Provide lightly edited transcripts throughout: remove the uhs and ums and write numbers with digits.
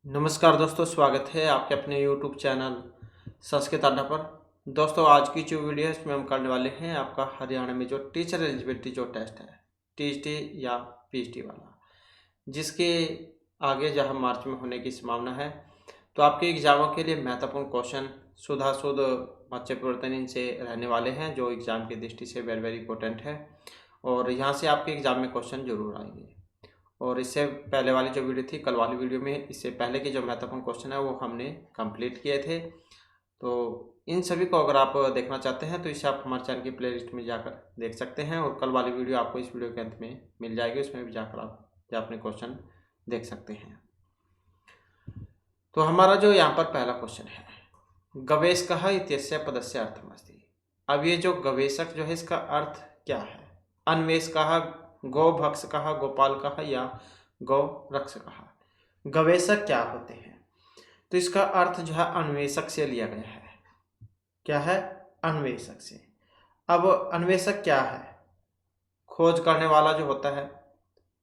नमस्कार दोस्तों, स्वागत है आपके अपने YouTube चैनल संस्कृत अड्डा पर। दोस्तों, आज की जो वीडियो है इसमें हम करने वाले हैं आपका हरियाणा में जो टीचर एलिजिबिलिटी जो टेस्ट है, टीजीटी या पीजीटी वाला, जिसके आगे जहां मार्च में होने की संभावना है। तो आपके एग्जामों के लिए महत्वपूर्ण क्वेश्चन शुद्धाशुद्ध बच्चे परिवर्तन इनसे रहने वाले हैं, जो एग्जाम की दृष्टि से वेरी वेरी इंपॉर्टेंट है और यहाँ से आपके एग्जाम में क्वेश्चन जरूर आएंगे। और इससे पहले वाली जो वीडियो थी, कल वाली वीडियो में इससे पहले के जो महत्वपूर्ण क्वेश्चन है वो हमने कंप्लीट किए थे। तो इन सभी को अगर आप देखना चाहते हैं तो इसे आप हमारे चैनल की प्लेलिस्ट में जाकर देख सकते हैं और कल वाली वीडियो आपको इस वीडियो के अंत में मिल जाएगी, उसमें भी जाकर आप अपने क्वेश्चन देख सकते हैं। तो हमारा जो यहाँ पर पहला क्वेश्चन है, गवेशकः इत्यस्य पदस्य अर्थमस्ति। अब ये जो गवेशक जो है इसका अर्थ क्या है? अन्वेषकः, गोभक्षकः, गोपालकः या गौरक्षकः। गवेशक क्या होते हैं? तो इसका अर्थ जो है अन्वेषक से लिया गया है। क्या है? अन्वेषक से। अब अन्वेषक क्या है? खोज करने वाला जो होता है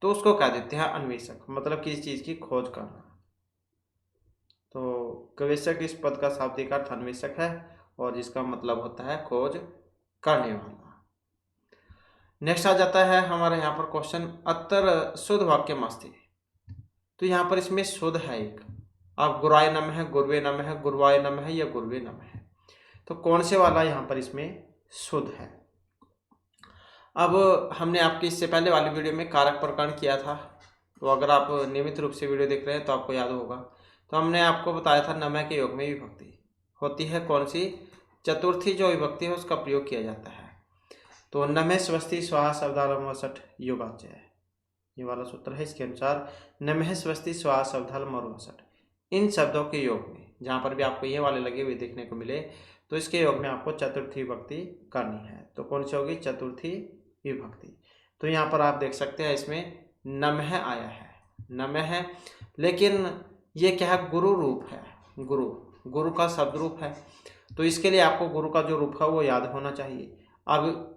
तो उसको क्या देते हैं? अन्वेषक, मतलब किसी चीज की खोज करना। तो गवेशक इस पद का शाब्दिक अर्थ अन्वेषक है और जिसका मतलब होता है खोज करने वाला। नेक्स्ट आ जाता है हमारे यहाँ पर क्वेश्चन, अत्र शुद्ध वाक्य मस्ती। तो यहाँ पर इसमें शुद्ध है एक। अब गुराय नम है, गुरवे नम है, गुरवाय नम है या गुरवे नम है, तो कौन से वाला यहाँ पर इसमें शुद्ध है? अब हमने आपकी इससे पहले वाली वीडियो में कारक प्रकरण किया था, तो अगर आप नियमित रूप से वीडियो देख रहे हैं तो आपको याद होगा। तो हमने आपको बताया था नमः के योग में विभक्ति होती है कौन सी? चतुर्थी जो विभक्ति है उसका प्रयोग किया जाता है। तो नमः स्वस्ति स्वाहा शब्दालम वसठ योगाच्य है, ये वाला सूत्र है। इसके अनुसार नमः स्वस्ति स्वाहा शब्दालम और वसठ, इन शब्दों के योग में जहाँ पर भी आपको ये वाले लगे हुए देखने को मिले तो इसके योग में आपको चतुर्थी विभक्ति करनी है। तो कौन सी होगी? चतुर्थी विभक्ति। तो यहाँ पर आप देख सकते हैं इसमें नमः आया है, नमः है, लेकिन ये क्या है? गुरु रूप है। गुरु का शब्द रूप है, तो इसके लिए आपको गुरु का जो रूप है वो याद होना चाहिए। अब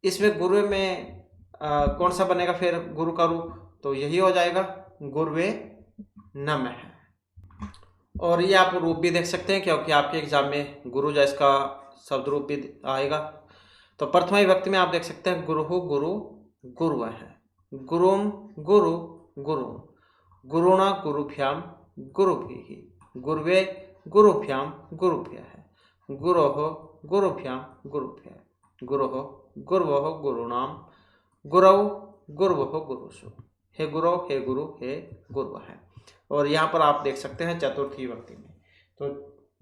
इसमें गुरु में कौन सा बनेगा फिर गुरु का रूप? तो यही हो जाएगा गुरवे नमः है। और ये आप रूप भी देख सकते हैं क्योंकि आपके एग्जाम में गुरु जैस का शब्द रूप भी आएगा। तो प्रथमा विभक्ति में आप देख सकते हैं गुरु गुरु गुरु है, गुरुम गुरु गुरु, गुरुणा गुरुभ्याम गुरुभिः, गुरुवे गुरुभ्याम गुरुभ्यः है, गुरोः गुरुभ्याम गुरुभ्यः, गुरोः गुरुवः गुरुणाम, गुरौ गुरुवः गुरुषु, हे गुरु हे गुरु हे गुरु है। और यहाँ पर आप देख सकते हैं चतुर्थी विभक्ति में, तो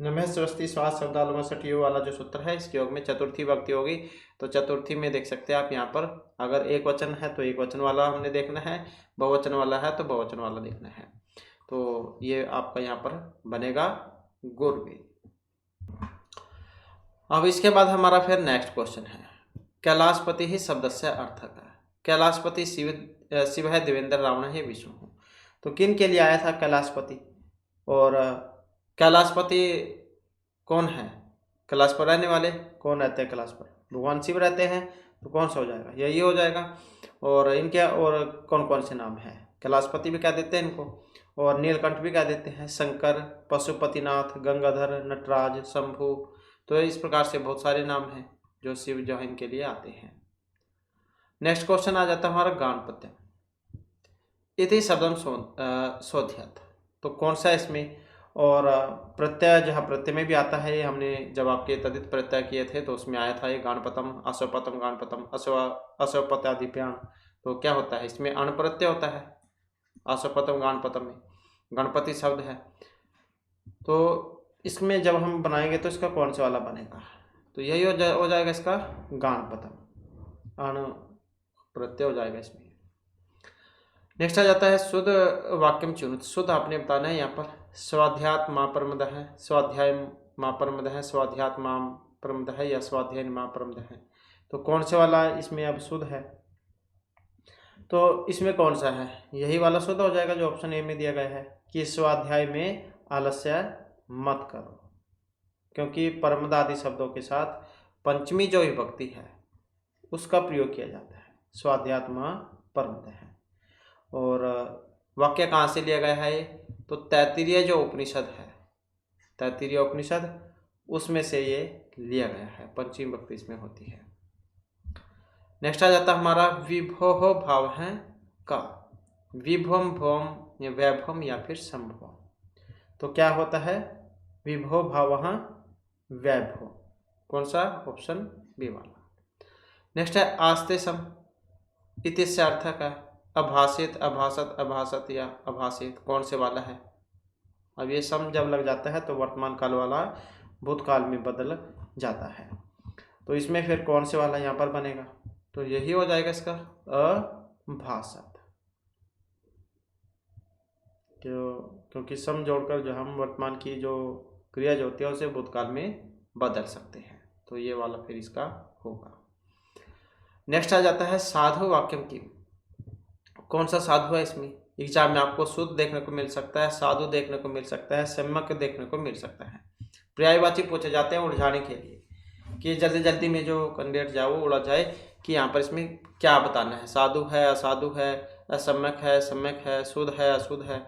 नमः स्वस्ति स्वाहा शब्दालम वसठ ये वाला जो सूत्र है इसके योग में चतुर्थी विभक्ति होगी। तो चतुर्थी में देख सकते हैं आप यहाँ पर, अगर एक वचन है तो एक वचन वाला हमने देखना है, बहुवचन वाला है तो बहुवचन वाला देखना है। तो ये आपका यहाँ पर बनेगा गुरवे। अब इसके बाद हमारा फिर नेक्स्ट क्वेश्चन है, कैलाशपति ही शब्द से अर्थक है। कैलाशपति शिव है, देवेंद्र रावण है, विष्णु हो। तो किन के लिए आया था कैलाशपति? और कैलाशपति कौन है? कैलाश पर रहने वाले कौन रहते हैं? कैलाश पर भगवान शिव रहते हैं, तो कौन सा हो जाएगा? यही हो जाएगा। और इनके और कौन कौन से नाम हैं? कैलाशपति भी कह देते हैं इनको, और नीलकंठ भी कह देते हैं, शंकर, पशुपतिनाथ, गंगाधर, नटराज, शंभु। तो इस प्रकार से बहुत सारे नाम हैं जो शिव जो है इनके लिए आते हैं। नेक्स्ट क्वेश्चन आ जाता है हमारा गाणपत्य इति शब्दम शोध्यत। तो कौन सा इसमें? और प्रत्यय जहाँ प्रत्यय में भी आता है, हमने जब आपके तदित प्रत्यय किए थे तो उसमें आया था ये गाणपतम, अश्वपतम, गाणपतम, अश्वपत्यादिप्याण। तो क्या होता है इसमें? अण प्रत्यय होता है अश्वपतम गाणपतम में, गणपति शब्द है। तो इसमें जब हम बनाएंगे तो इसका कौन सा वाला बनेगा? तो यही हो जाएगा इसका गाणपतम, अण प्रत्यय हो जाएगा इसमें। नेक्स्ट आ जाता है शुद्ध वाक्यम चुनित। शुद्ध आपने बताना है यहाँ पर, स्वाध्यात माँ परमद है, स्वाध्याय माँ परमद है, स्वाध्यात माँ परमद है या स्वाध्याय माँ परमद है। तो कौन से वाला इसमें अब शुद्ध है? तो इसमें कौन सा है? यही वाला शुद्ध हो जाएगा जो ऑप्शन ए में दिया गया है कि स्वाध्याय में आलस्य मत करो, क्योंकि परमद आदि शब्दों के साथ पंचमी जो विभक्ति है उसका प्रयोग किया जाता है, स्वाध्यात्मा परमद है। और वाक्य कहाँ से लिया गया है? तो तैत्तिरीय जो उपनिषद है, तैत्तिरीय उपनिषद, उसमें से ये लिया गया है, पंचमी विभक्ति इसमें होती है। नेक्स्ट आ जाता है हमारा विभोह भाव है का, विभोम भौम या वैभवम या फिर संभवम। तो क्या होता है विभो भाव वैभव, कौन सा, ऑप्शन बी वाला। नेक्स्ट है आस्ते सम, इतिस्य अर्थक है अभाषित, अभाषत, अभाषत या अभाषित, कौन से वाला है। अब ये सम जब लग जाता है तो वर्तमान काल वाला भूतकाल में बदल जाता है, तो इसमें फिर कौन से वाला यहाँ पर बनेगा, तो यही हो जाएगा इसका अभाषत। क्योंकि सम जोड़कर जो हम वर्तमान की जो क्रिया जो होती है उसे भूतकाल में बदल सकते हैं, तो ये वाला फिर इसका होगा। नेक्स्ट आ जाता है साधु वाक्यम की, कौन सा साधु है इसमें। एग्जाम में आपको शुद्ध देखने को मिल सकता है, साधु देखने को मिल सकता है, सम्यक देखने को मिल सकता है। पर्यायवाची पूछे जाते हैं उलझाने के लिए, कि जल्दी जल्दी में जो कैंडिडेट जाए वो उलझ जाए कि यहाँ पर इसमें क्या बताना है, साधु है, असाधु है, असम्यक है, सम्यक है, शुद्ध है, अशुद्ध है।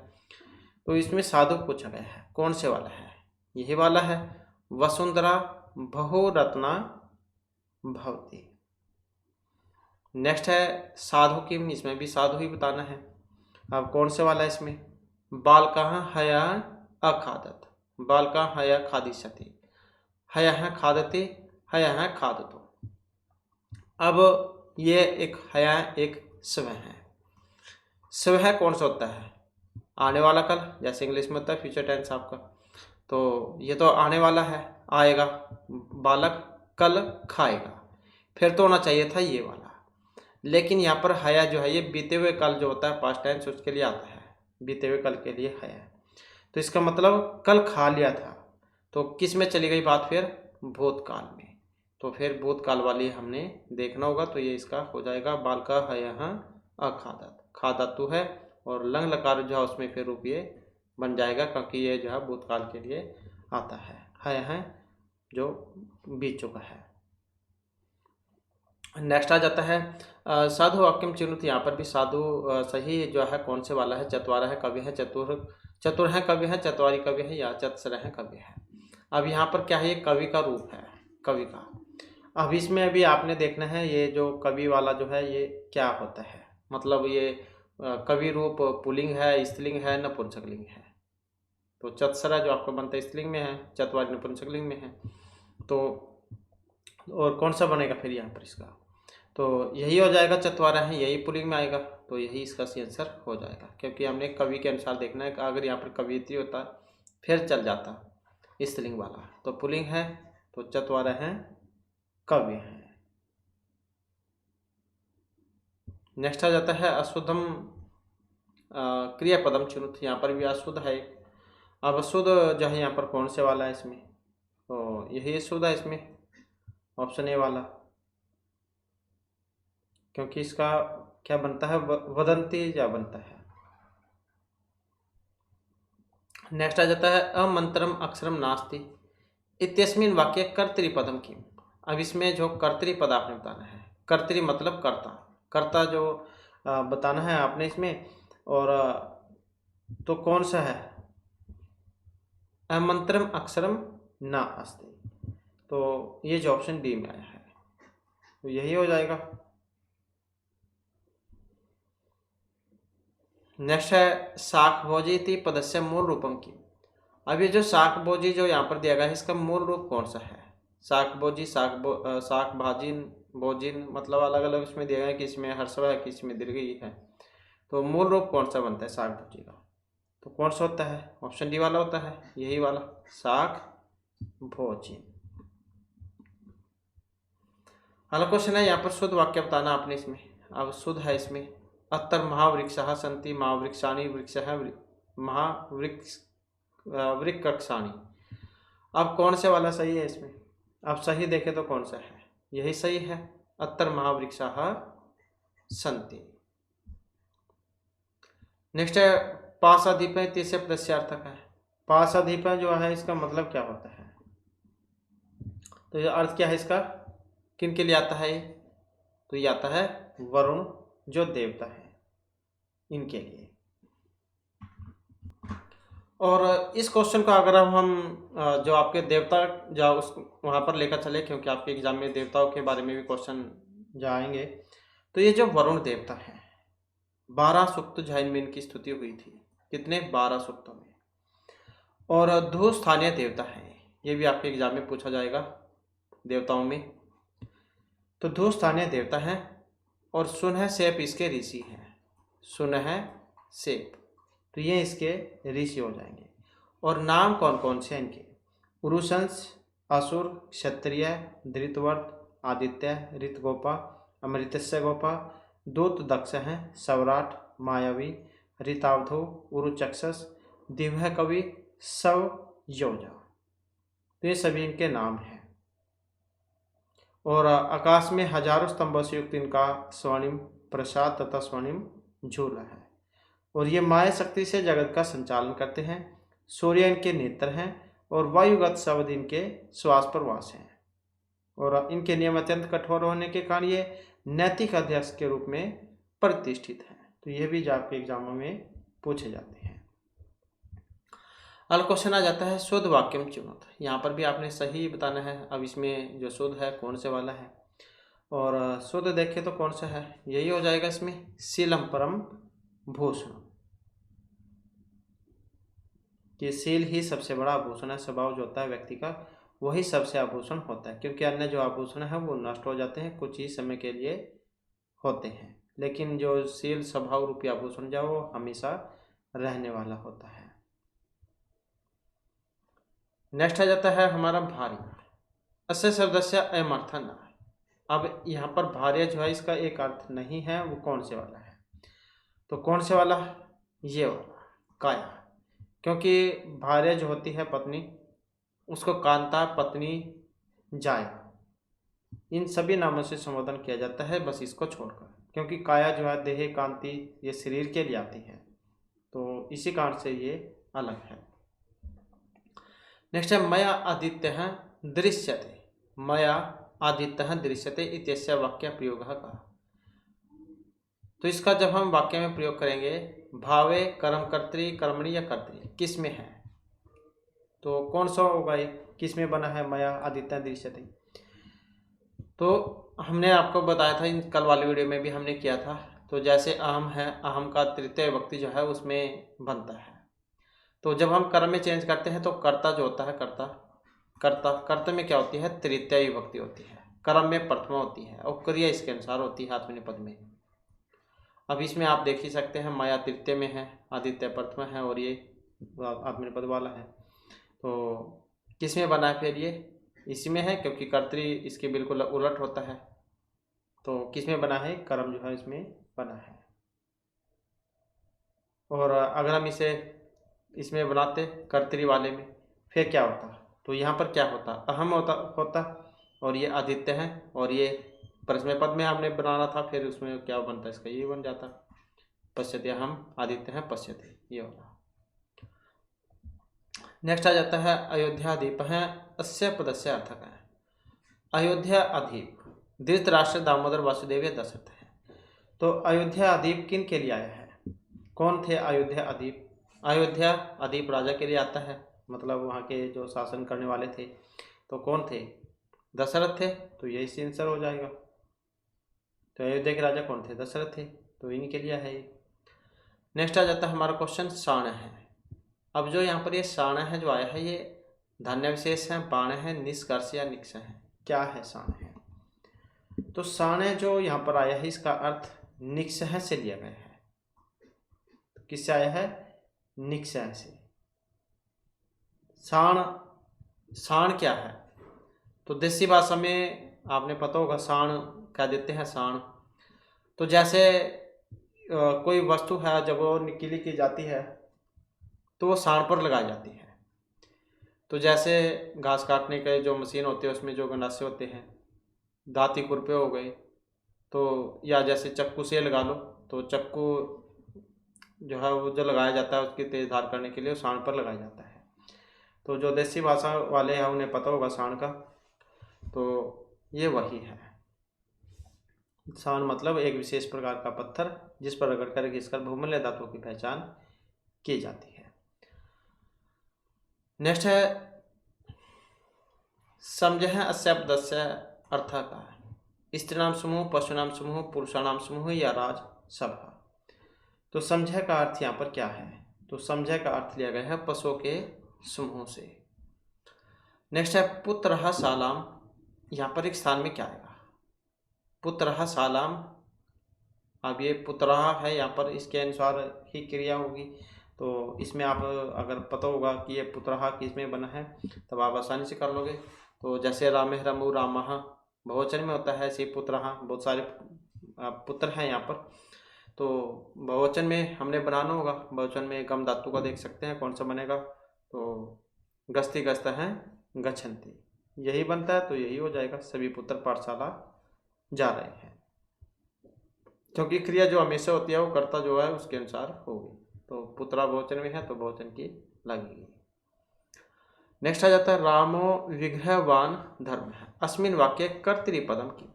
तो इसमें साधु पूछा गया है, कौन से वाला है, यही वाला है वसुंधरा बहुरत्ना भवती। नेक्स्ट है साधु किम, इसमें भी साधु ही बताना है। अब कौन से वाला है इसमें, बालकाः हया अखादत, बालकाः हया खादिष्यति, हया खादति, हया खादतो। अब ये एक हया एक स्व है, स्व है कौन सा होता है, आने वाला कल, जैसे इंग्लिश में होता है फ्यूचर टेंस आपका, तो ये तो आने वाला है, आएगा, बालक कल खाएगा, फिर तो होना चाहिए था ये वाला, लेकिन यहाँ पर हया जो है ये बीते हुए कल जो होता है पास्ट टेंस उसके लिए आता है, बीते हुए कल के लिए हया, तो इसका मतलब कल खा लिया था, तो किस में चली गई बात फिर, भूतकाल में, तो फिर भूतकाल वाली हमने देखना होगा, तो ये इसका हो जाएगा बालका हया अखादत, खादतु है और लंग लकार जो है उसमें फिर रूपये बन जाएगा, क्योंकि ये जो है भूतकाल के लिए आता है जो बीत चुका है। नेक्स्ट आ जाता है साधु वाक्यम चिन्हित, यहाँ पर भी साधु सही जो है कौन से वाला है, चतवारा है कवि है, चतुर है कवि है, चतवारी कवि है या चतसर है कवि है। अब यहाँ पर क्या है, ये कवि का रूप है, कवि का। अब इसमें अभी आपने देखना है ये जो कवि वाला जो है ये क्या होता है, मतलब ये कवि रूप पुल्लिंग है, स्त्रीलिंग है, नपुंसकलिंग है। तो चतसरा जो आपको बनता है स्त्रीलिंग में है, चतवारी नपुंसकलिंग में है, तो और कौन सा बनेगा फिर यहाँ पर इसका, तो यही हो जाएगा, चतवारा है यही पुल्लिंग में आएगा, तो यही इसका सी आंसर हो जाएगा, क्योंकि हमने कवि के अनुसार देखना है कि अगर यहाँ पर कवियत्री होता फिर चल जाता स्त्रीलिंग वाला, तो पुल्लिंग है तो चतवारा है कवि है। नेक्स्ट आ जाता है अशुद्धम क्रियापदम चिन्हित, यहाँ पर भी अशुद्ध है। अब अशुद्ध जो है यहाँ पर कौन से वाला है इसमें, तो यही शुद्ध है इसमें, ऑप्शन ए वाला, क्योंकि इसका क्या बनता है, वदंती जा बनता है। नेक्स्ट आ जाता है अमंत्रम अक्षरम नास्ति इत्यस्मिन् वाक्य कर्तृपदम की। अब इसमें जो कर्तृपद आपने बताना है, कर्तृ मतलब कर्ता, कर्ता जो बताना है आपने इसमें, और तो कौन सा है, अमंत्रम अक्षरम ना अस्ति, तो ये जो ऑप्शन डी में आया है तो यही हो जाएगा। नेक्स्ट है शाक भोजी इति पदस्य मूल रूपम की। अब ये जो शाक भोजी जो यहाँ पर दिया गया है इसका मूल रूप कौन सा है, शाक भोजी, शाक भाजिन, भोजिन, मतलब अलग अलग इसमें दिया गया है कि इसमें हर्षव है कि इसमें दीर्घई है, तो मूल रूप कौन सा बनता है शाक भोजी का, तो कौन सा होता है, ऑप्शन डी वाला होता है, यही वाला शाक भोजिन। अगला क्वेश्चन है यहाँ पर शुद्ध वाक्य बताना आपने इसमें। अब शुद्ध है इसमें अत्तर महावृक्षाः सन्ति महावृक्षाणि वृक्षः वृक्षाणि। अब कौन से वाला सही है इसमें, अब सही देखे तो कौन सा है, यही सही है, अत्तर महावृक्षाः सन्ति। नेक्स्ट है पाशादीप है, तीसरे प्रत्यार्थक है। पाशादीप जो है इसका मतलब क्या होता है, तो ये अर्थ क्या है इसका, किन के लिए आता है ये, तो ये आता है वरुण जो देवता है इनके लिए। और इस क्वेश्चन को अगर हम जो आपके देवता जो उस वहाँ पर लेकर चले, क्योंकि आपके एग्जाम में देवताओं के बारे में भी क्वेश्चन जाएंगे, तो ये जो वरुण देवता है 12 सूक्त जैन में इनकी स्तुति हुई थी। कितने? 12 सूक्तों में। और ध्रुव स्थानीय देवता है, ये भी आपके एग्जाम में पूछा जाएगा देवताओं में। तो ध्रुव स्थानीय देवता है और सुनह सेप इसके ऋषि हैं। सुनह सेप, तो ये इसके ऋषि हो जाएंगे। और नाम कौन कौन से हैं इनके? उरुशंस, असुर, क्षत्रिय, धृतवर्त, आदित्य, ऋतगोपा, अमृतस्य गोपा, दूत दक्ष हैं, सवराट, मायावी, ऋतावधो, उरुचक्षस, दिव्य कवि, सव योजा। तो ये सभी इनके नाम हैं। और आकाश में हजारों स्तंभों से युक्त इनका स्वर्णिम प्रसाद तथा स्वर्णिम झूला है। और ये माया शक्ति से जगत का संचालन करते हैं। सूर्य इनके नेत्र हैं और वायुगत शब्द इनके श्वास पर वास हैं। और इनके नियम अत्यंत कठोर होने के कारण ये नैतिक अध्यक्ष के रूप में प्रतिष्ठित हैं। तो ये भी आपके एग्जामों में पूछे जाते हैं। अगला क्वेश्चन आ जाता है शुद्ध वाक्यम चुनोत। यहाँ पर भी आपने सही बताना है। अब इसमें जो शुद्ध है कौन से वाला है, और शुद्ध देखें तो कौन सा है, यही हो जाएगा इसमें शीलम परम भूषण, कि शील ही सबसे बड़ा आभूषण है। स्वभाव जो होता है व्यक्ति का वही सबसे आभूषण होता है, क्योंकि अन्य जो आभूषण है वो नष्ट हो जाते हैं, कुछ ही समय के लिए होते हैं, लेकिन जो शील स्वभाव रूपी आभूषण जो वो हमेशा रहने वाला होता है। नेक्स्ट आ जाता है हमारा भार्य। अस्य शब्दस्य अयम अर्थ न। अब यहाँ पर भार्य जो है इसका एक अर्थ नहीं है, वो कौन से वाला है? तो कौन से वाला? ये वाला काया, क्योंकि भार्य जो होती है पत्नी, उसको कांता, पत्नी, जाया, इन सभी नामों से संबोधन किया जाता है, बस इसको छोड़कर, क्योंकि काया जो है देह, कांति, ये शरीर के लिए आती है, तो इसी कारण से ये अलग है। नेक्स्ट है मया आदित्य दृश्यते। मया आदित्य दृश्यते इत्यस्य वाक्य प्रयोग का। तो इसका जब हम वाक्य में प्रयोग करेंगे, भावे कर्म कर्तृ, कर्मणि या कर्तृ, किस में है? तो कौन सा होगा ये, किस में बना है मया आदित्य दृश्यते? तो हमने आपको बताया था, इन कल वाली वीडियो में भी हमने किया था। तो जैसे अहम है, अहम का तृतीय विभक्ति जो है उसमें बनता है। तो जब हम कर्म में चेंज करते हैं तो कर्ता जो होता है, कर्ता में क्या होती है? तृतीय विभक्ति होती है। कर्म में प्रथमा होती है और क्रिया इसके अनुसार होती है आत्मनेपद पद में। अब इसमें आप देख ही सकते हैं, माया तृतीय में है, आदित्य प्रथमा है और ये आत्मनेपद पद वाला है। तो किस में बना है फिर? ये इसी में है, क्योंकि कर्तृ इसके बिल्कुल उलट होता है। तो किस में बना है? कर्म जो है इसमें बना है। और अगर हम इसे इसमें बनाते कर्तरी वाले में, फिर क्या होता? तो यहाँ पर क्या होता? अहम होता और ये आदित्य है, और ये प्रश्न पद में हमने बनाना था, फिर उसमें क्या बनता? इसका ये बन जाता पश्यते, हम आदित्य हैं पश्यते, ये होगा। नेक्स्ट आ जाता है अयोध्या अधिप है, अस्य पदस्य अर्थक है। अयोध्या अधिप धृतराष्ट्र, दामोदर, वासुदेव, दशरथ है। तो अयोध्या अधिप किन के लिए आया है? कौन थे अयोध्या अधिप? अयोध्या अधिप राजा के लिए आता है, मतलब वहाँ के जो शासन करने वाले थे। तो कौन थे? दशरथ थे, तो यही से आंसर हो जाएगा। तो अयोध्या के राजा कौन थे? दशरथ थे, तो इन्हीं के लिए है ये। नेक्स्ट आ जाता है हमारा क्वेश्चन शाण है। अब जो यहाँ पर ये शाण है जो आया है, ये धान्य विशेष है, बाण है, निष्कर्ष या निक्ष है। क्या है शाण है? तो शाण जो यहाँ पर आया है इसका अर्थ निक्ष से लिया गया है। किससे आया है? निक्षय से। शाण क्या है? तो देसी भाषा में आपने पता होगा शाण क्या देते हैं। शाण तो जैसे कोई वस्तु है, जब वो निकीली की जाती है तो वो शाण पर लगाई जाती है। तो जैसे घास काटने के जो मशीन होते हैं उसमें जो गंडासे होते हैं, दांती खुरपे हो गए, तो या जैसे चक्कू से लगा लो, तो चक्कू जो है वो जो लगाया जाता है उसकी तेज धार करने के लिए शाण पर लगाया जाता है। तो जो देसी भाषा वाले हैं उन्हें पता होगा शाण का, तो ये वही है। शाण मतलब एक विशेष प्रकार का पत्थर जिस पर रगड़ कर घिसकर बहुमूल्य धातुओं की पहचान की जाती है। नेक्स्ट है समझ शब्दस्य अर्थ का है स्त्रीनाम समूह, पशुनाम समूह, पुरुषानाम समूह या राज सभा। तो समझ का अर्थ यहाँ पर क्या है? तो समझ का अर्थ लिया गया है पशुओं के समूह से। नेक्स्ट है पुत्रः शालाम, यहाँ पर एक स्थान में क्या आएगा? पुत्रः शालाम। अब ये पुत्रः है, यहाँ पर इसके अनुसार ही क्रिया होगी। तो इसमें आप अगर पता होगा कि ये पुत्रः किस में बना है तब आप आसानी से कर लोगे। तो जैसे रामे रमु रामः बहुवचन में होता है, ऐसे पुत्रः बहुत सारे पुत्र हैं यहाँ पर। तो बहुवचन में हमने बनाना होगा। बहुवचन में गम धातु का देख सकते हैं कौन सा बनेगा। तो गस्ती गस्त है गच्छन्ति, यही बनता है। तो यही हो जाएगा, सभी पुत्र पाठशाला जा रहे हैं। क्योंकि क्रिया जो हमेशा होती है वो कर्ता जो है उसके अनुसार होगी। तो पुत्रा बहुवचन में है तो बहुवचन की लगेगी। नेक्स्ट आ जाता है रामो विग्रहवान धर्म है अस्मिन वाक्य कर्तृपदम की।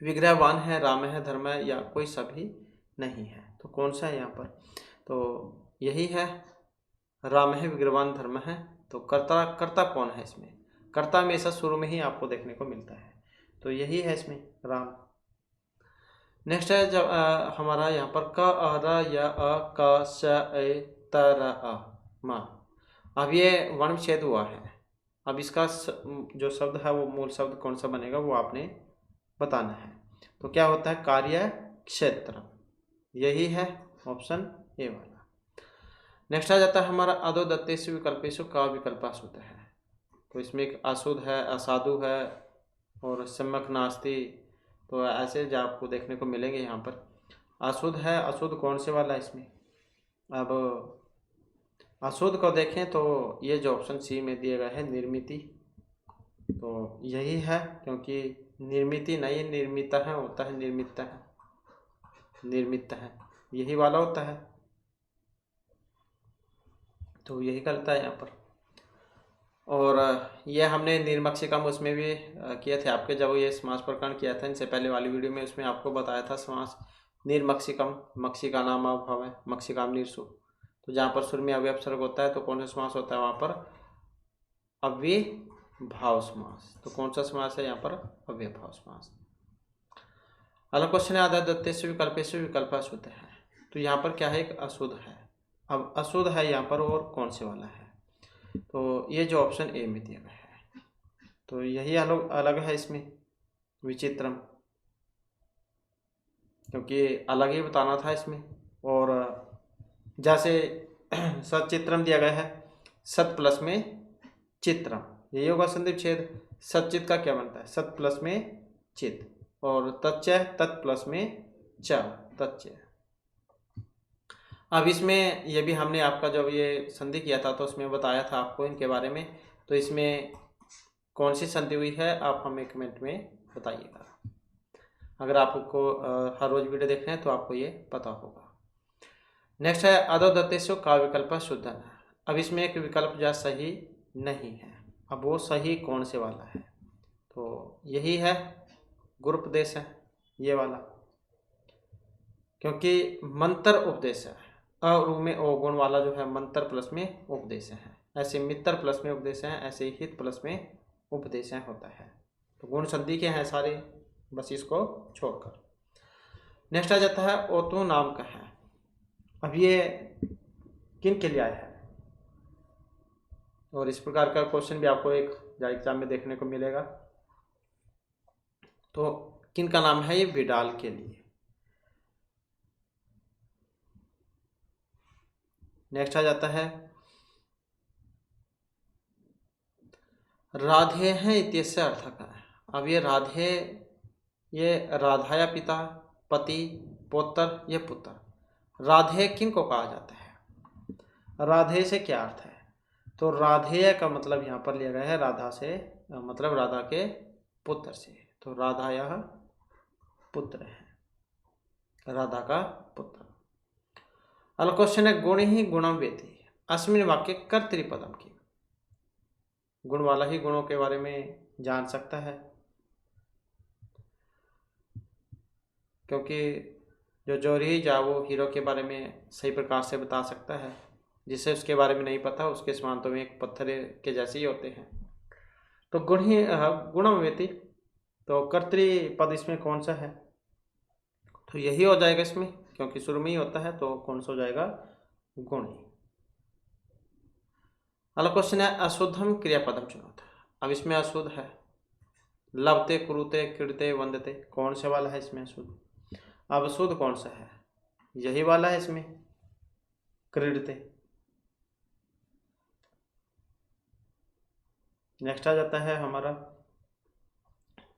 विग्रहवान है, राम है, धर्म है, या कोई सभी नहीं है। तो कौन सा है यहाँ पर? तो यही है, राम है, विग्रहवान, धर्म है। तो कर्ता, कर्ता कौन है इसमें? कर्ता में ऐसा शुरू में ही आपको देखने को मिलता है। तो यही है इसमें राम। नेक्स्ट है जब हमारा यहाँ पर क र य अ क श ए त र अ म। अब ये वर्ण विच्छेद हुआ है। अब इसका जो शब्द है वो मूल शब्द कौन सा बनेगा वो आपने बताना है। तो क्या होता है? कार्य क्षेत्र, यही है ऑप्शन ए वाला। नेक्स्ट आ जाता है हमारा अधोदत्तेषु विकल्पेषु का विकल्प अशुद्ध है। तो इसमें एक अशुद्ध है, असाधु है और सम्यक नास्ति। तो ऐसे जो आपको देखने को मिलेंगे यहाँ पर। अशुद्ध है, अशुद्ध कौन से वाला है इसमें? अब अशुद्ध को देखें तो ये जो ऑप्शन सी में दिया गया है निर्मिति, तो यही है। क्योंकि निर्मिति नहीं, निर्मित है होता है, निर्मित है, निर्मित है, यही वाला होता है। तो यही गलत है यहाँ पर। और ये हमने निर्मक्षिकम उसमें भी किए थे आपके, जब ये समास प्रकरण किया था इनसे पहले वाली वीडियो में, उसमें आपको बताया था समास निर्मक्षिकम, मक्षिका नाम अभाव है, मक्षिकाम निर्सु। तो जहाँ पर सुर में अव्यय होता है तो कौन सा समास होता है वहाँ पर? अव्ययभाव समास। तो कौन सा समास है यहाँ पर? अव्ययभाव समास। अगला क्वेश्चन है आदत्तेषु विकल्पेषु विकल्प अशुद्ध है। तो यहाँ पर क्या है? एक अशुद्ध है। अब अशुद्ध है यहाँ पर और कौन से वाला है? तो ये जो ऑप्शन ए में दिया गया है, तो यही अलग अलग है इसमें विचित्रम, क्योंकि अलग ही बताना था इसमें। और जैसे सचित्रम दिया गया है, सत प्लस में चित्रम, यही होगा संदीप छेद। सचित का क्या बनता है? सत प्लस में चित, और तच्च तत् प्लस में च, तच्च। अब इसमें ये भी हमने आपका जब ये संधि किया था तो उसमें बताया था आपको इनके बारे में। तो इसमें कौन सी संधि हुई है आप हमें कमेंट में बताइएगा। अगर आपको हर रोज वीडियो देख रहे हैं तो आपको ये पता होगा। नेक्स्ट है अधोदत्तेषु का विकल्प शुद्ध है। अब इसमें एक विकल्प जो सही नहीं है। अब वो सही कौन से वाला है? तो यही है गुरुपदेश है, ये वाला। क्योंकि मंत्र उपदेश है, अ में ओ गुण वाला जो है मंत्र प्लस में उपदेश है। ऐसे मित्र प्लस में उपदेश है, ऐसे हित प्लस में उपदेश होता है। तो गुण संधि के हैं सारे, बस इसको छोड़कर। नेक्स्ट आ जाता है ओतु नाम का है। अब ये किन के लिए आया है? और इस प्रकार का क्वेश्चन भी आपको एक एग्जाम में देखने को मिलेगा। तो किन का नाम है? ये विडाल के लिए। नेक्स्ट आ जाता है राधे हैं इत्यस्य अर्थ का है। अब ये राधे, ये राधाया पिता, पति, पौत्र, ये पुत्र। राधे किन को कहा जाता है? राधे से क्या अर्थ है? तो राधेय का मतलब यहाँ पर लिया गया है राधा से, मतलब राधा के पुत्र से। तो राधा यह पुत्र है, राधा का पुत्र। अगला क्वेश्चन है गुण ही गुणम वेति अस्मिन वाक्य कर्तृपदम की। गुण वाला ही गुणों के बारे में जान सकता है, क्योंकि जो जोरी जा वो हीरो के बारे में सही प्रकार से बता सकता है। जिसे उसके बारे में नहीं पता, उसके समान तो एक पत्थर के जैसे ही होते हैं। तो गुण ही गुणवती, तो कर्तृपद इसमें कौन सा है? तो यही हो जाएगा इसमें, क्योंकि शुरू में ही होता है, तो कौन सा हो जाएगा? गुणी। अगला क्वेश्चन है अशुद्धम क्रियापदम चुनो। अब इसमें अशुद्ध है लभते, कुरुते, क्रीडते, वंदते, कौन से वाला है इसमें अशुद्ध? अब शुद्ध कौन सा है? यही वाला है इसमें, क्रीडते। नेक्स्ट आ जाता है हमारा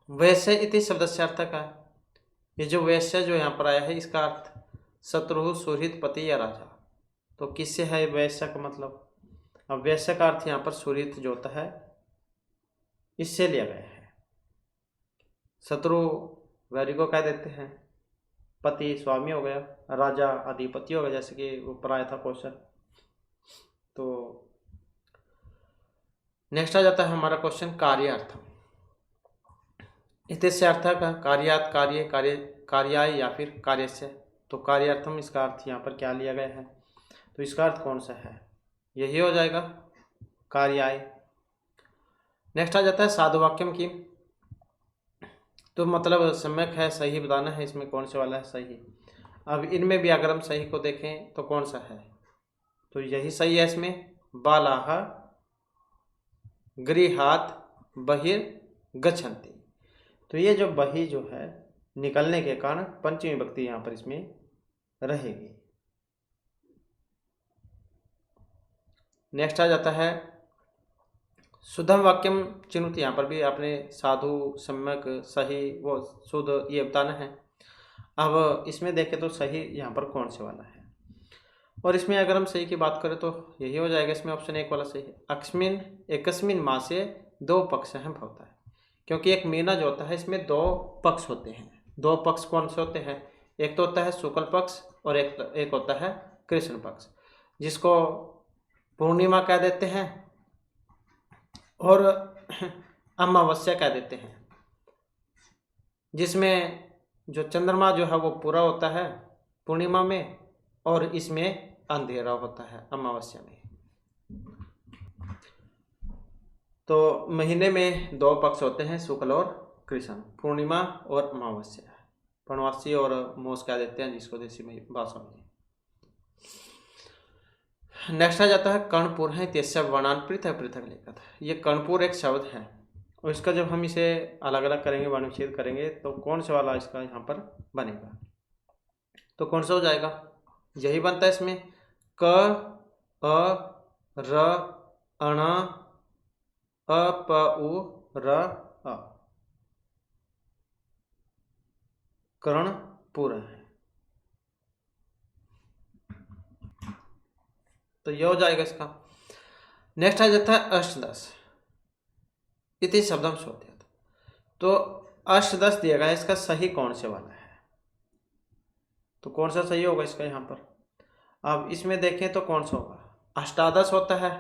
वैश्य इति शब्द से अर्थ का। ये जो वैश्य जो यहाँ पर आया है, इसका अर्थ शत्रु, सुहृद, पति या राजा। तो किससे है वैश्य का मतलब? अब वैश्य का अर्थ यहाँ पर सुहृद जो होता है, इससे लिया गया है। शत्रु वैरी को कह देते हैं, पति स्वामी हो गया, राजा अधिपति हो गया, जैसे कि ऊपर आया था क्वेश्चन। तो नेक्स्ट आ जाता है हमारा क्वेश्चन कार्यार्थम। इससे अर्थ का कार्यात, कार्य, कार्य, कार्याय या फिर कार्य से। तो कार्यार्थम इसका अर्थ यहाँ पर क्या लिया गया है? तो इसका अर्थ कौन सा है? यही हो जाएगा कार्याय। नेक्स्ट आ जाता है साधुवाक्यम की। तो मतलब सम्यक है, सही बताना है इसमें कौन से वाला है सही। अब इनमें भी अगर हम सही को देखें तो कौन सा है? तो यही सही है इसमें, बालाह गृहात बहिर्गच्छन्ति। तो ये जो बहि जो है निकलने के कारण पंचमी विभक्ति यहाँ पर इसमें रहेगी। नेक्स्ट आ जाता है शुद्धम वाक्यम चिन्हित। यहाँ पर भी आपने साधु, सम्यक, सही, वो शुद्ध ये बताना है। अब इसमें देखें तो सही यहाँ पर कौन से वाला है? और इसमें अगर हम सही की बात करें तो यही हो जाएगा इसमें, ऑप्शन 1 वाला सही है। अक्स्मिन एकस्मिन मासे 2 पक्ष हैं होता है, क्योंकि एक महीना जो होता है इसमें 2 पक्ष होते हैं। 2 पक्ष कौन से होते हैं? एक तो होता है शुक्ल पक्ष और एक होता है कृष्ण पक्ष, जिसको पूर्णिमा कह देते हैं और अमावस्या कह देते हैं, जिसमें जो चंद्रमा जो है वो पूरा होता है पूर्णिमा में, और इसमें अंधेरा होता है अमावस्या में। तो महीने में 2 पक्ष होते हैं, शुक्ल और कृष्ण, पूर्णिमा और अमावस्या, पूर्णवासी और मोस कह देते हैं जिसको देसी भाषा में। नेक्स्ट आ जाता है कर्णपुर है, तेस्या वर्णान पृथक पृथक लिखा था। ये कर्णपुर एक शब्द है, और इसका जब हम इसे अलग अलग करेंगे, वर्णविच्छेद करेंगे, तो कौन सा वाला इसका यहाँ पर बनेगा? तो कौन सा हो जाएगा? यही बनता है इसमें, क अ र अण अ प उ र अ, कर्णपुर है। तो यह हो जाएगा इसका। नेक्स्ट आ जाता है अष्टदश इति शब्दम शोधयत। तो अष्टदश दिया गया है, इसका सही कौन से वाला है? तो कौन सा सही होगा इसका यहाँ पर? अब इसमें देखें तो कौन सा होगा? अष्टादश होता है,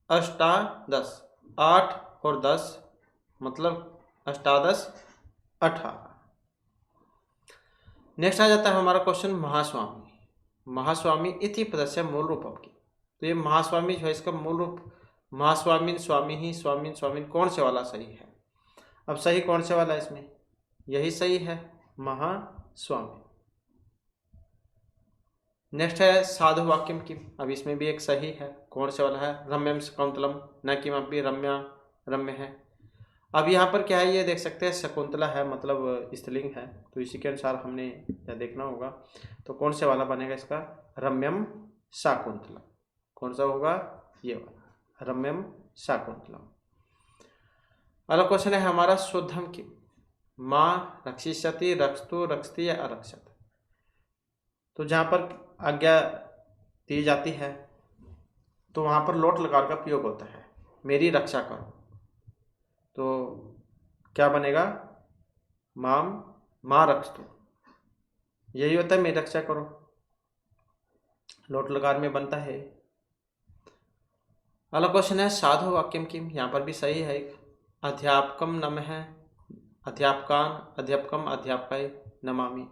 अष्टादश 8 और 10, मतलब अष्टादश 18। नेक्स्ट आ जाता है हमारा क्वेश्चन महास्वामी। महास्वामी इति पदस्य मूल रूपम की। तो ये महास्वामी जो है इसका मूल रूप महास्वामीन, स्वामी ही, स्वामीन, स्वामीन, कौन से वाला सही है? अब सही कौन से वाला है इसमें? यही सही है, महास्वामी। नेक्स्ट है साधु वाक्यम की। अब इसमें भी एक सही है, कौन से वाला है? रम्यम शकुंतलम, न किमपि रम्या रम्य है। अब यहाँ पर क्या है ये देख सकते हैं, शकुंतला है मतलब स्त्रीलिंग है, तो इसी के अनुसार हमने यह देखना होगा। तो कौन से वाला बनेगा इसका? रम्यम शाकुंतलम। कौन सा होगा? ये वाला, रम्यम शाकुंतलम। अगला क्वेश्चन है हमारा शुद्धम की। माँ रक्षिष्यति, रक्षतु, रक्षति या अरक्षत। तो जहाँ पर आज्ञा दी जाती है तो वहाँ पर लोट लकार का प्रयोग होता है, मेरी रक्षा करो। तो क्या बनेगा? माम माँ रक्षतु, यही होता है, मेरी रक्षा करो, लोट लकार में बनता है। अगला क्वेश्चन है साधु वाक्यम की। यहाँ पर भी सही है, अध्यापकम नम है, अध्यापकान, अध्यापकम, अध्यापकाय नमामि।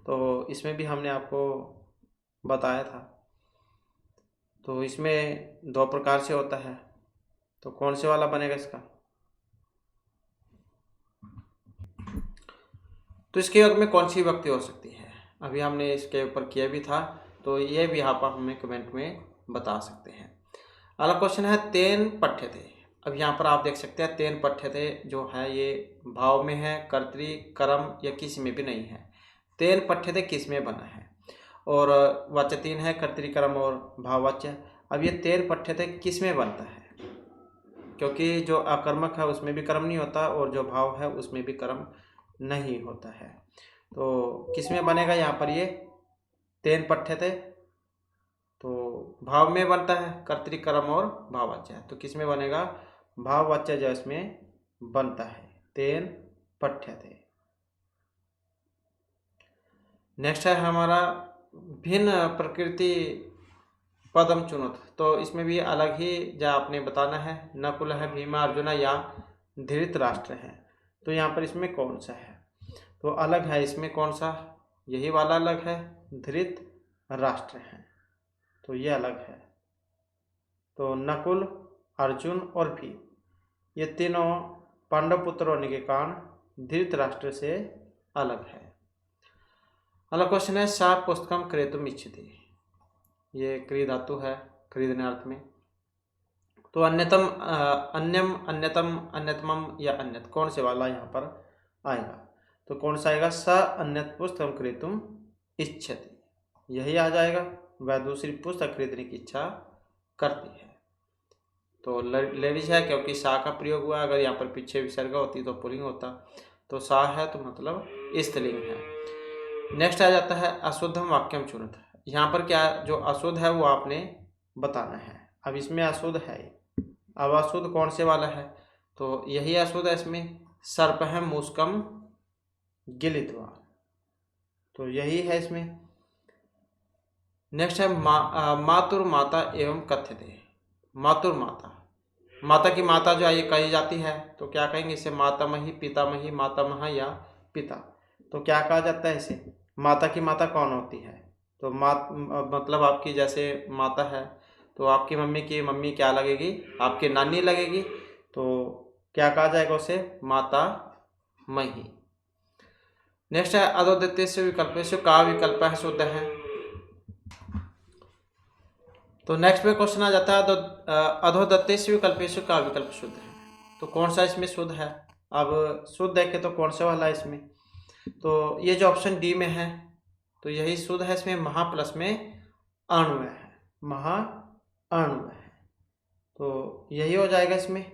तो इसमें भी हमने आपको बताया था। तो इसमें दो प्रकार से होता है, तो कौन से वाला बनेगा इसका? तो इसके योग में कौन सी विभक्ति हो सकती है? अभी हमने इसके ऊपर किया भी था, तो ये भी यहाँ पर हमें कमेंट में बता सकते हैं। अगला क्वेश्चन है तेन पठ्य थे। अब यहाँ पर आप देख सकते हैं तेन पठ्य थे जो है ये भाव में है, कर्तरी कर्म या किसी में भी नहीं है। तेन पठ्य थे किस में बना है? और वाच्य तीन है, कर्तरी कर्म और भाववाच्य। अब ये तेन पठ्य थे किस में बनता है? क्योंकि जो अकर्मक है उसमें भी कर्म नहीं होता और जो भाव है उसमें भी कर्म नहीं होता है। तो किस में बनेगा यहाँ पर ये तेन पठ्य थे? तो भाव में बनता है, कर्तरी कर्म और भाववाच्य। तो किस में बनेगा? भाववाच्य जो इसमें बनता है, तेन पठ्य थे। नेक्स्ट है हमारा भिन्न प्रकृति पदम चुनुत। तो इसमें भी अलग ही जो आपने बताना है, नकुल है, भीमा अर्जुना या धृतराष्ट्र है। तो यहाँ पर इसमें कौन सा है? तो अलग है इसमें कौन सा? यही वाला अलग है, धृतराष्ट्र है, तो ये अलग है। तो नकुल, अर्जुन और भीम ये तीनों पांडव पुत्र होने के कारण धृतराष्ट्र से अलग है। अगला क्वेश्चन है सा पुस्तकम क्रेतुम इच्छति। ये क्री धातु है, खरीदने अर्थ में। तो अन्यतम, अन्यम, अन्यतम, अन्यतमम या अन्यत कौन से वाला यहाँ पर आएगा? तो कौन सा आएगा? स अन्यत पुस्तकम क्रेतुम इच्छति, यही आ जाएगा। वह दूसरी पुस्तक खरीदने की इच्छा करती है। तो लेडीज है क्योंकि सा का प्रयोग हुआ। अगर यहाँ पर पीछे विसर्ग होती तो पुल्लिंग होता। तो सा है तो मतलब स्त्रीलिंग है। नेक्स्ट आ जाता है अशुद्धम वाक्यम चुनत। यहाँ पर क्या जो अशुद्ध है वो आपने बताना है। अब इसमें अशुद्ध है, अब अशुद्ध कौन से वाला है? तो यही अशुद्ध है इसमें, सर्प है मूस्कम गिलित्वा, तो यही है इसमें। नेक्स्ट है मातुर माता एवं कथ्यते। मातुर माता, माता की माता जो है ये कही जाती है, तो क्या कहेंगे इसे? मातामही, पितामही, मातामह या पिता। तो क्या कहा जाता है इसे? माता की माता कौन होती है? तो मतलब आपकी जैसे माता है तो आपकी मम्मी की मम्मी क्या लगेगी? आपकी नानी लगेगी। तो क्या कहा जाएगा उसे? माता मही। नेक्स्ट है अधोदित्य विकल्प से का विकल्प है शुद्ध है। तो नेक्स्ट पे क्वेश्चन आ जाता है अधोदत्तेश विकल्पेश का विकल्प शुद्ध है। तो कौन सा इसमें शुद्ध है? अब शुद्ध देखे तो कौन सा वाला है इसमें? तो ये जो ऑप्शन डी में है तो यही शुद्ध है। इसमें महा प्लस में अण्वय है, महा अण्वय है, तो यही हो जाएगा इसमें।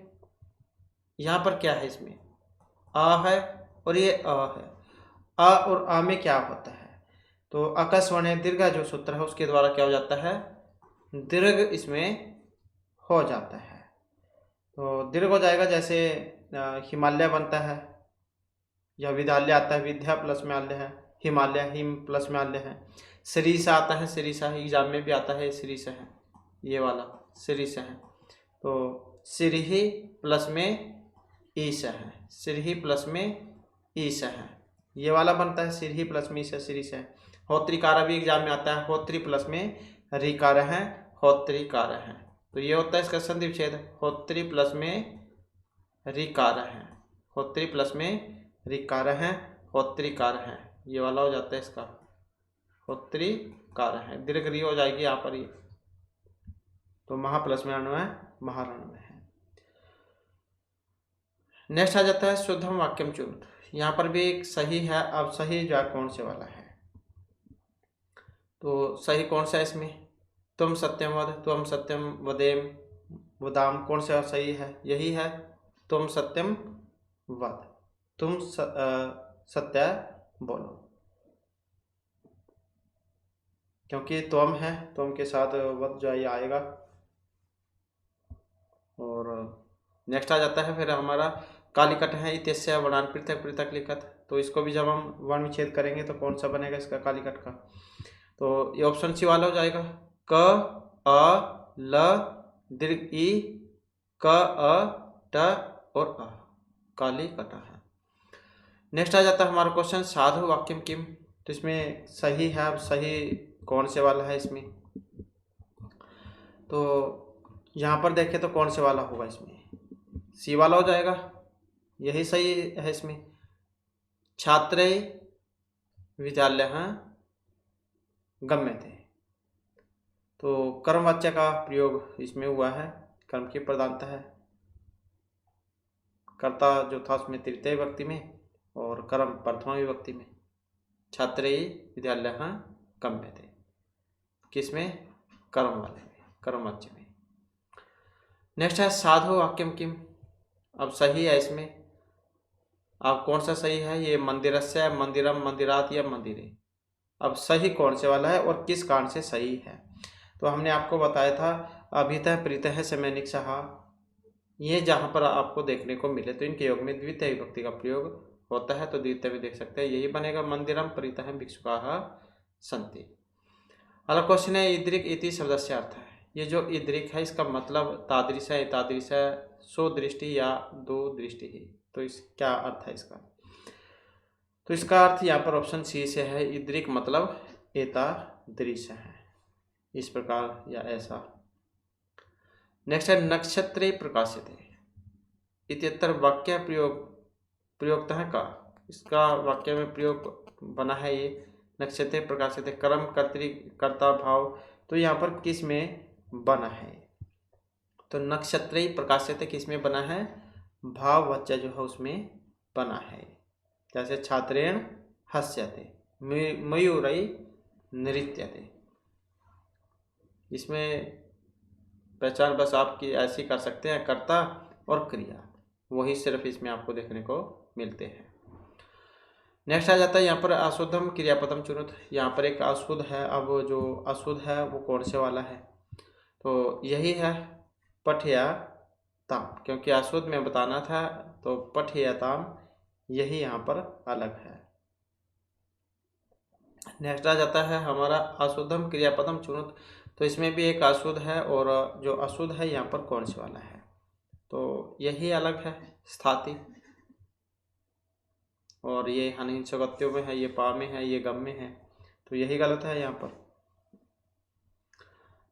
यहाँ पर क्या है? इसमें आ है और ये अ है। आ और आ में क्या होता है? तो अकस्वर्ण दीर्घ जो सूत्र है उसके द्वारा क्या हो जाता है? दीर्घ इसमें हो जाता है। तो दीर्घ हो जाएगा, जैसे हिमालय बनता है या विद्यालय आता है, विद्या प्लस में आल्य है, हिमालय हिम प्लस में आल्य है। सरिसा आता है, सरिसा एग्जाम में भी आता है, सरिसा है, ये वाला सरिसा है। तो सिरही प्लस में ईश है, सिरही प्लस में ईश है, ये वाला बनता है। सिरही प्लस में ईश सिरिस है। होत्रिकारा भी एग्जाम में आता है, होत्री प्लस में रिकार है, होत्रिकार है। तो ये होता है इसका संधि विच्छेद, होत्री प्लस में रिकार है, होत्री प्लस में रिकार है, होत्रिकार है, ये वाला हो जाता है इसका होत्रिकार है। दीर्घ री हो जाएगी यहाँ पर ये। तो महा प्लस में अण्वय महारणवय है। नेक्स्ट आ जाता है शुद्धम वाक्यम चुनुत। यहाँ पर भी एक सही है। अब सही जो है कौन से वाला है? तो सही कौन सा है इसमें? तुम सत्यम वद, तुम सत्यम वदेम वदाम, कौन सा सही है? यही है, तुम सत्यम वद, तुम सत्य बोलो, क्योंकि तुम है, तुम के साथ वद जो है आएगा। और नेक्स्ट आ जाता है फिर हमारा कालिकट है, इत्यस्य वर्णान पृथक पृथक लिखत। तो इसको भी जब हम वर्ण विच्छेद करेंगे तो कौन सा बनेगा इसका कालिकट का? तो ये ऑप्शन सी वाला हो जाएगा, क अ ल दीर्घ ई, क अ ट और अ, काली कटा है। नेक्स्ट आ जाता है हमारा क्वेश्चन साधु वाक्यम किम। तो इसमें सही है, अब सही कौन से वाला है इसमें? तो यहाँ पर देखें तो कौन से वाला होगा इसमें, सी वाला हो जाएगा, यही सही है इसमें। छात्रे विद्यालयः गम्यते, तो कर्मवाच्य का प्रयोग इसमें हुआ है, कर्म की प्रधानता है, कर्ता जो था उसमें तृतीय विभक्ति में और कर्म प्रथमा विभक्ति में। छात्रे विद्यालयः गम्यते, किसमें, कर्म वाले में, कर्मवाच्य में। नेक्स्ट है साधु वाक्यम किम, अब सही है इसमें, अब कौन सा सही है, ये मंदिरस्य, मंदिरम, मंदिरात या मंदिरे, अब सही कौन से वाला है और किस कारण से सही है। तो हमने आपको बताया था अभितः प्रीतः समैनिक सहा, ये जहाँ पर आपको देखने को मिले तो इनके योग में द्वितीय विभक्ति का प्रयोग होता है, तो द्वितीय में देख सकते हैं, यही बनेगा मंदिरम प्रीतः भिक्षुकाः सन्ति। अगला क्वेश्चन है ईदृक् इति शब्दस्य अर्थ है, ये जो ईदृक् है इसका मतलब तादृश है, तादृश है, सो दृष्टि या दो दृष्टि है, तो इस क्या अर्थ है इसका, तो इसका अर्थ यहाँ पर ऑप्शन सी से है, ईदृक् मतलब एतादृश है, इस प्रकार या ऐसा। नेक्स्ट है नक्षत्रे प्रकाशिते इत्यत्र वाक्य प्रयोगतः का, इसका वाक्य में प्रयोग बना है ये, नक्षत्रे प्रकाशिते कर्म कर्ता भाव, तो यहाँ पर किस में बना है, तो नक्षत्रे प्रकाशिते किस में बना है, भाव वाच्य जो है उसमें बना है। जैसे छात्रेण हस्यते, मयूरै नृत्यते, इसमें पहचान बस आपकी ऐसी कर सकते हैं, कर्ता और क्रिया, वही सिर्फ इसमें आपको देखने को मिलते हैं। नेक्स्ट आ जाता है यहाँ पर अशुद्धम क्रियापदम चुनुत, यहाँ पर एक अशुद्ध है, अब जो अशुद्ध है वो कौन से वाला है, तो यही है पठ्यताम, क्योंकि अशुद्ध में बताना था, तो पठ्यताम यही यहाँ पर अलग है। नेक्स्ट आ जाता है हमारा अशुद्धम क्रियापदम चुनुत, तो इसमें भी एक अशुद्ध है, और जो अशुद्ध है यहाँ पर कौन से वाला है, तो यही अलग है, स्थाति, और ये हनिंसगत्यों में है, ये पा में है, ये गम में है, तो यही गलत है यहाँ पर।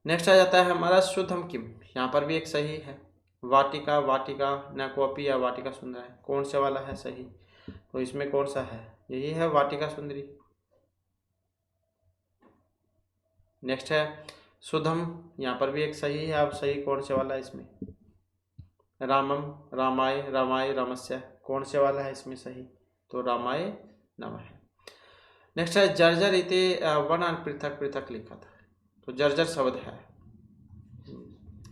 नेक्स्ट आ जाता है हमारा शुद्धम किम, यहाँ पर भी एक सही है, वाटिका, वाटिका न कॉपी या वाटिका सुंदर है, कौन से वाला है सही, तो इसमें कौन सा है, यही है वाटिका सुंदरी। नेक्स्ट है शुद्धम, यहाँ पर भी एक सही है, अब सही कौन से वाला है इसमें, रामम, रामाय, रामाय रामस्य, कौन से वाला है इसमें सही, तो रामाय नमः है। नेक्स्ट है जर्जर इति वन पृथक पृथक लिखा था, तो जर्जर शब्द है,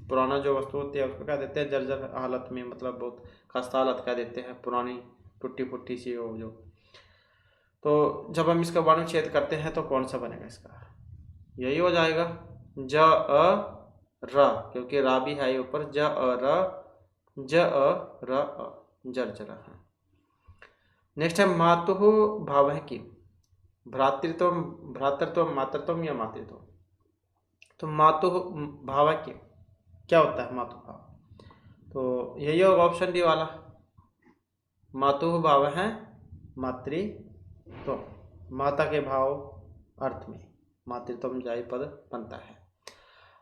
पुराना जो वस्तु होती है उसको क्या देते हैं, जर्जर हालत में, मतलब बहुत खस्ता हालत क्या देते हैं, पुरानी टूटी फुट्टी सी हो जो, तो जब हम इसका वानुच्छेद करते हैं तो कौन सा बनेगा इसका, यही हो जाएगा ज अ र, क्योंकि रा भी है ऊपर, ज अ र, ज अ र अ, जर्जर है। नेक्स्ट है मातुः भावः किम, भ्रातृत्व, भ्रातृत्व, मातृत्व या मातृत्व, तो मातुः भाव किम, क्या होता है मातु भाव, तो यही होगा ऑप्शन डी वाला, मातुः भाव है मातृत्व, माता के भाव अर्थ में मातृत्व जाय पद बनता है।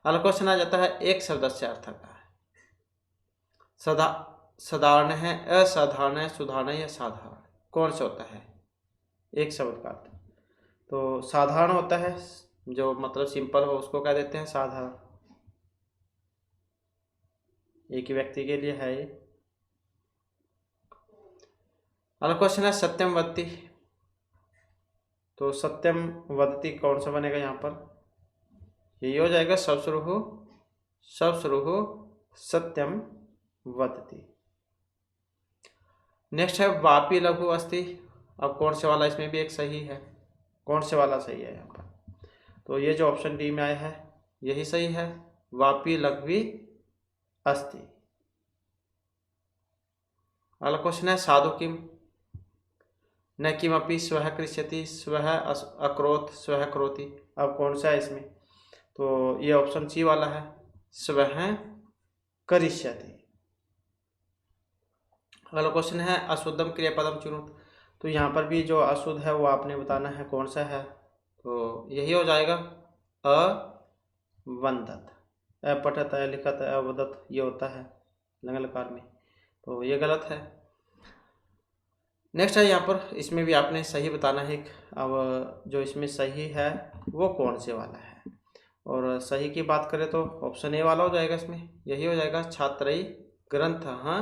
अगला क्वेश्चन आ जाता है एक शब्द से अर्थ का, साधारण है, असाधारण है, सुधारण या साधारण, कौन सा होता है एक शब्द का अर्थ, तो साधारण होता है, जो मतलब सिंपल हो उसको क्या देते हैं साधारण, एक ही व्यक्ति के लिए है ये। अगला क्वेश्चन है सत्यम वदति, तो सत्यम वदति कौन सा बनेगा यहाँ पर, यही हो जाएगा सवसुरुः सत्यम वदति। नेक्स्ट है वापी लघु अस्ति, अब कौन से वाला, इसमें भी एक सही है, कौन से वाला सही है यहाँ पर, तो ये जो ऑप्शन डी में आया है यही सही है, वापी लघवी अस्ति। अगला क्वेश्चन है साधु किम, न किमपि स्वः कृष्यति, स्वः अकरोत्, स्वः करोति, अब कौन सा है इसमें, तो ये ऑप्शन सी वाला है, स्वः करिष्यति। अगला क्वेश्चन है अशुद्धम क्रियापदम चुनुत, तो यहाँ पर भी जो अशुद्ध है वो आपने बताना है कौन सा है, तो यही हो जाएगा अवंदत। अपठत, अलिखत, अवदत ये होता है लंग लकार में, तो ये गलत है। नेक्स्ट है यहाँ पर, इसमें भी आपने सही बताना है। अब जो इसमें सही है वो कौन से वाला है, और सही की बात करें तो ऑप्शन ए वाला हो जाएगा, इसमें यही हो जाएगा, छात्रई ग्रंथः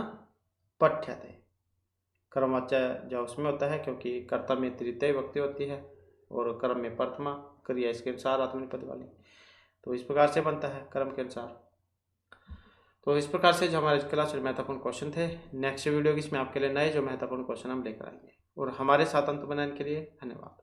पठ्यते। कर्मवाच्य जो उसमें होता है, क्योंकि कर्ता में तृतीय विभक्ति होती है और कर्म में प्रथमा क्रिया इसके अनुसार आत्मनेपद वाली, तो इस प्रकार से बनता है कर्म के अनुसार। तो इस प्रकार से जो हमारे क्लास में महत्वपूर्ण क्वेश्चन थे, नेक्स्ट वीडियो की इसमें आपके लिए नए जो महत्वपूर्ण क्वेश्चन हम लेकर आएंगे। और हमारे साथ अंत बनाने के लिए धन्यवाद।